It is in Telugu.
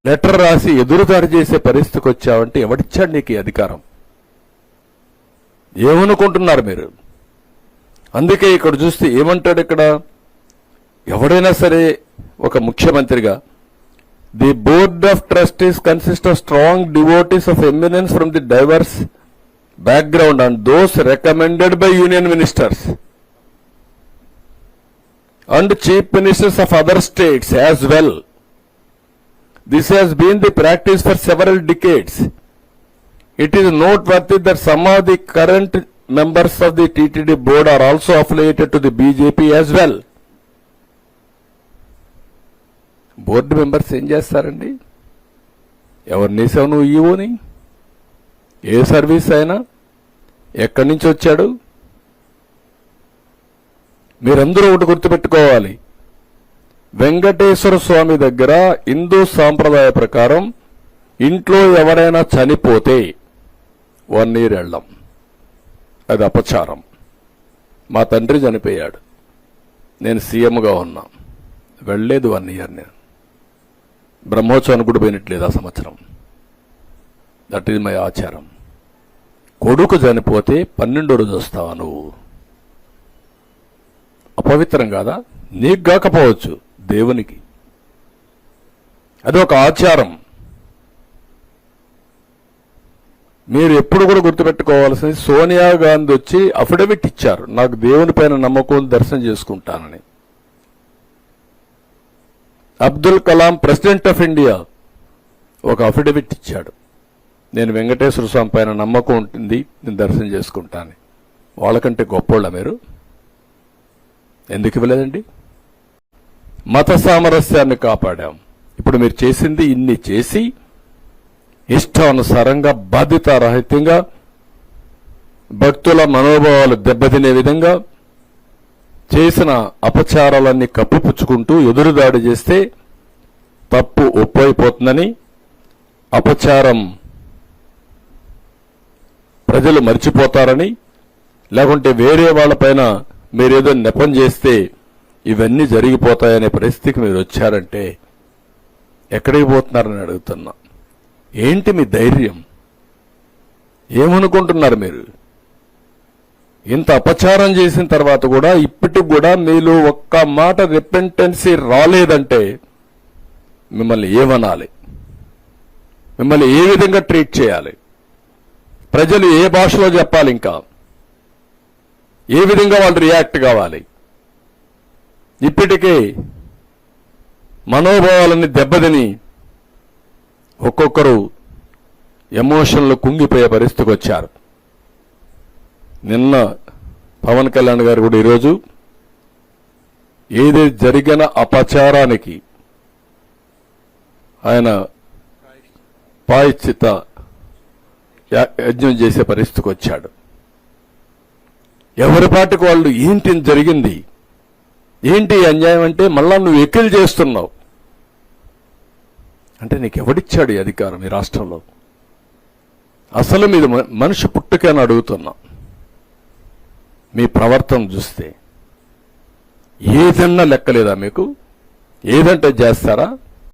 లెటర్ రాసి ఎదురుదాడి చేసే పరిస్థితికి వచ్చావంటే ఎవడిచ్చాడు నీకు ఈ అధికారం? ఏమనుకుంటున్నారు మీరు? అందుకే ఇక్కడ చూస్తే ఏమంటాడు ఇక్కడ, ఎవడైనా సరే ఒక ముఖ్యమంత్రిగా, the board of trustees consist of strong devotees of eminence from the divorce background and those recommended by union ministers and chief ministers of other states as well. This has been the practice for several decades. It is noteworthy that some of the current members of the TTD board are also affiliated to the BJP as well. Board members ఏం చేస్తారండి? ఎవరినేసావు నువ్వు ఈవోని? ఏ సర్వీస్ అయినా ఎక్కడి నుంచి వచ్చాడు? మీరందరూ ఒకటి గుర్తుపెట్టుకోవాలి, వెంకటేశ్వర స్వామి దగ్గర హిందూ సాంప్రదాయ ప్రకారం ఇంట్లో ఎవరైనా చనిపోతే 1 year వెళ్ళం, అది అపచారం. మా తండ్రి చనిపోయాడు, నేను సీఎంగా ఉన్నా, వెళ్ళలేదు 1 year. నేను బ్రహ్మోత్సవానికి కూడా పోయినట్లేదు ఆ సంవత్సరం. దట్ ఈజ్ మై ఆచారం. కొడుకు చనిపోతే 12వ రోజు వస్తావా నువ్వు? అపవిత్రం కాదా? నీకు కాకపోవచ్చు, దేవునికి. అది ఒక ఆచారం. మీరు ఎప్పుడు కూడా గుర్తుపెట్టుకోవాల్సింది, సోనియా గాంధీ వచ్చి అఫిడవిట్ ఇచ్చారు, నాకు దేవుని పైన నమ్మకం, దర్శనం చేసుకుంటానని. Abdul Kalam president of India ఒక అఫిడవిట్ ఇచ్చాడు, నేను వెంకటేశ్వర స్వామి పైన నమ్మకం ఉంటుంది, నేను దర్శనం చేసుకుంటాను. వాళ్ళకంటే గొప్పోళ్ళ మీరు? ఎందుకు ఇవ్వలేదండి? మత సామరస్యాన్ని కాపాడాం. ఇప్పుడు మీరు చేసింది ఇన్ని చేసి ఇష్టానుసారంగా బాధ్యతారహితంగా భక్తుల మనోభావాలు దెబ్బతినే విధంగా చేసిన అపచారాలన్నీ కప్పిపుచ్చుకుంటూ ఎదురుదాడి చేస్తే తప్పు ఒప్పైపోతుందని, అపచారం ప్రజలు మర్చిపోతారని, లేకుంటే వేరే వాళ్లపైన మీరేదో నెపం చేస్తే ఇవన్నీ జరిగిపోతాయనే పరిస్థితికి మీరు వచ్చారంటే ఎక్కడికి పోతున్నారని అడుగుతున్నా. ఏంటి మీ ధైర్యం? ఏమనుకుంటున్నారు మీరు? ఇంత అపచారం చేసిన తర్వాత కూడా ఇప్పటికి కూడా మీలో ఒక్క మాట రిపెంటెన్సీ రాలేదంటే మిమ్మల్ని ఏమనాలి? మిమ్మల్ని ఏ విధంగా ట్రీట్ చేయాలి? ప్రజలు ఏ భాషలో చెప్పాలి? ఇంకా ఏ విధంగా వాళ్ళు రియాక్ట్ కావాలి? ఇప్పటికే మనోభావాలన్నీ దెబ్బతిని ఒక్కొక్కరు ఎమోషన్లు కుంగిపోయే పరిస్థితికి వచ్చారు. నిన్న పవన్ కళ్యాణ్ గారు కూడా ఈరోజు ఏది జరిగిన అపచారానికి ఆయన ప్రాయశ్చిత్త యజ్ఞం చేసే పరిస్థితికి వచ్చాడు. ఎవరి పాటికి వాళ్ళు ఏంటి జరిగింది, ఏంటి అన్యాయం అంటే మళ్ళా నువ్వు ఎక్కిలు చేస్తున్నావు అంటే నీకు ఎవడిచ్చాడు ఈ అధికారం ఈ రాష్ట్రంలో? అసలు మీరు మనిషి పుట్టుకని అడుగుతున్నా. మీ ప్రవర్తన చూస్తే ఏదన్నా లెక్కలేదా మీకు? ఏదంటే చేస్తారా?